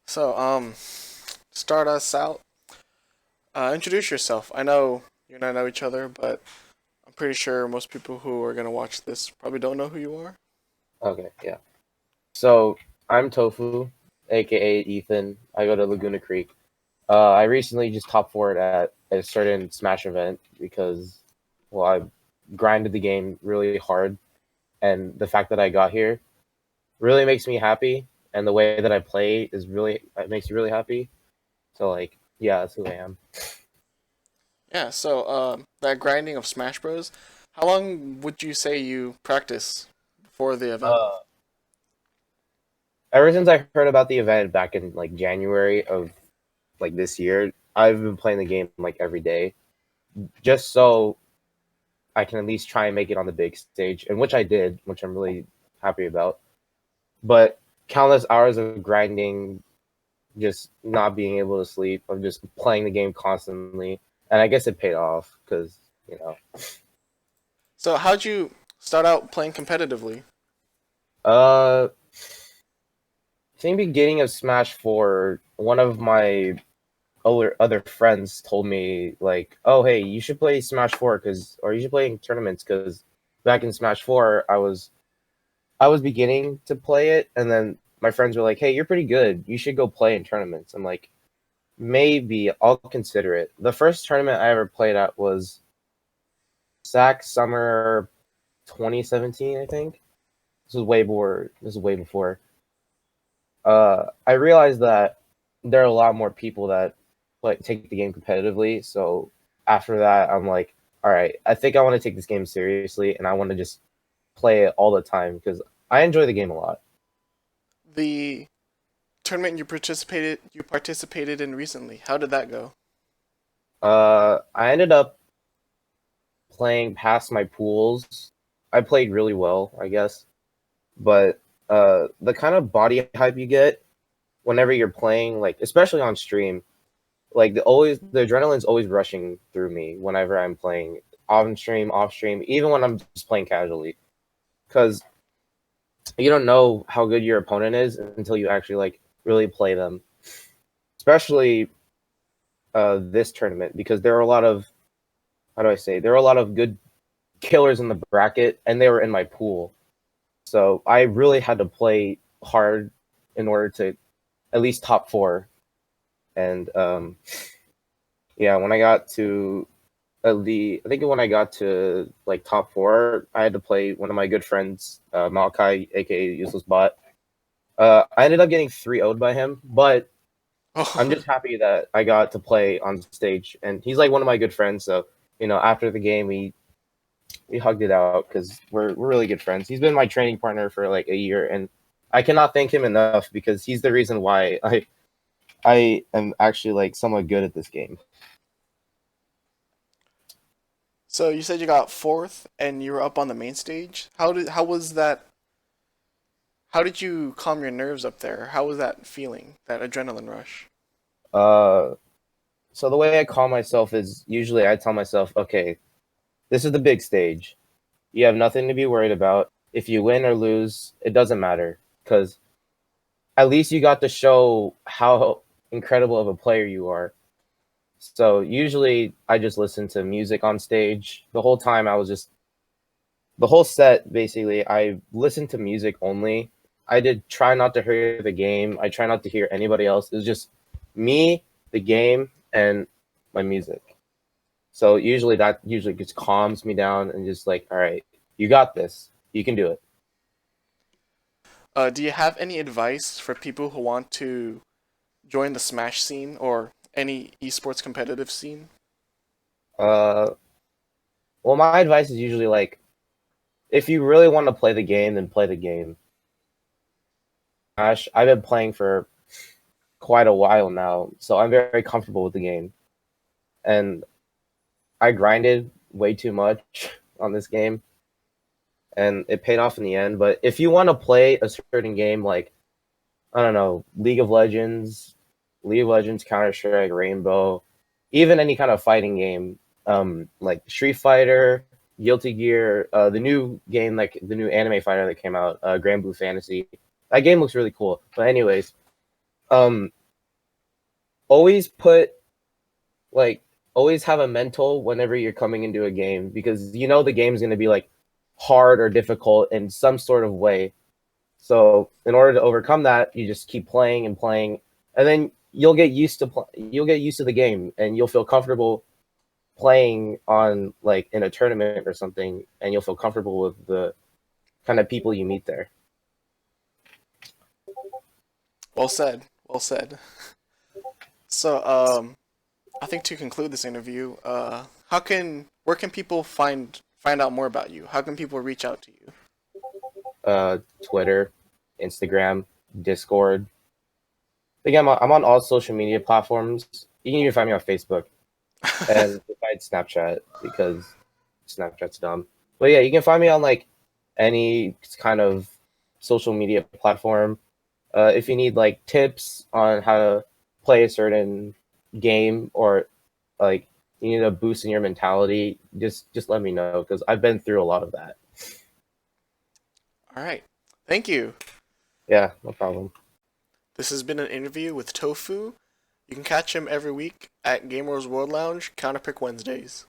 So, start us out. Introduce yourself. I know you and I know each other, but I'm pretty sure most people who are gonna watch this probably don't know who you are. Okay, yeah. So I'm Tofu, aka Ethan. I go to Laguna Creek. I recently just top four at a certain Smash event because, well, I grinded the game really hard, and the fact that I got here really makes me happy, and the way that I play is really it makes me really happy. So like, yeah, that's who I am. Yeah. So, that grinding of Smash Bros. How long would you say you practice before the event? Uh, Ever since I heard about the event back in like January of like this year, I've been playing the game like every day, just so I can at least try and make it on the big stage, and which I did, which I'm really happy about. But countless hours of grinding, just not being able to sleep, of just playing the game constantly, and I guess it paid off because you know. So, how'd you start out playing competitively? I think beginning of Smash 4, one of my other friends told me like, "Oh, hey, you should play Smash 4 or you should play in tournaments because back in Smash 4, I was beginning to play it, and then my friends were like, "Hey, you're pretty good. You should go play in tournaments." I'm like, "Maybe I'll consider it." The first tournament I ever played at was SAC Summer 2017, I think. This was way more. This is way before. I realized that there are a lot more people that like take the game competitively. So after that, I'm like, all right, I think I want to take this game seriously, and I want to just play it all the time because I enjoy the game a lot. The tournament you participated in recently. How did that go? I ended up playing past my pools. I played really well, I guess, but the kind of body hype you get whenever you're playing, like especially on stream, like the adrenaline's always rushing through me whenever I'm playing on stream, off stream, even when I'm just playing casually, because you don't know how good your opponent is until you actually like really play them, especially this tournament because there are a lot of how do I say there are a lot of good killers in the bracket, and they were in my pool. So I really had to play hard in order to at least top four. And yeah, when I got to I think when I got to like top four, I had to play one of my good friends, Malachi, aka Useless Bot. I ended up getting 3-0'd by him, but I'm Oh, just happy that I got to play on stage, and he's like one of my good friends. So after the game, we hugged it out because we're really good friends. He's been my training partner for like a year, and I cannot thank him enough because he's the reason why I am actually like somewhat good at this game. so you said you got fourth and you were up on the main stage. How was that? How did you calm your nerves up there? How was that feeling? That adrenaline rush? Uh, so the way I calm myself is usually I tell myself, okay, this is the big stage. You have nothing to be worried about. If you win or lose, it doesn't matter because at least you got to show how incredible of a player you are. So usually I just listen to music on stage. The whole time the whole set basically I listened to music only. I did try not to hear the game. I try not to hear anybody else. It was just me, the game, and my music. So usually that usually just calms me down and just like, all right, you got this. You can do it. Do you have any advice for people who want to join the Smash scene or any esports competitive scene? Uh, well, my advice is usually like, if you really want to play the game, then play the game. Gosh, I've been playing for quite a while now, so I'm very comfortable with the game. And I grinded way too much on this game, and it paid off in the end. But if you want to play a certain game, like I don't know, League of Legends, Counter Strike, Rainbow, even any kind of fighting game, like Street Fighter, Guilty Gear, the new game, like the new anime fighter that came out, Grand Blue Fantasy. That game looks really cool. But anyways, always put like always have a mental whenever you're coming into a game because you know the game's going to be like hard or difficult in some sort of way. So in order to overcome that, you just keep playing and playing, and then you'll get used to the game, and you'll feel comfortable playing on like in a tournament or something, and you'll feel comfortable with the kind of people you meet there. Well said. Well said. So, I think to conclude this interview, where can people find out more about you? How can people reach out to you? Twitter, Instagram, Discord. I think I'm on all social media platforms. You can even find me on Facebook and besides Snapchat because Snapchat's dumb. But yeah, you can find me on like any kind of social media platform. If you need like tips on how to play a certain game or like you need a boost in your mentality, just let me know because I've been through a lot of that. All right. Thank you. Yeah, no problem. This has been an interview with Tofu. You can catch him every week at Gamers World Lounge Counterpick Wednesdays.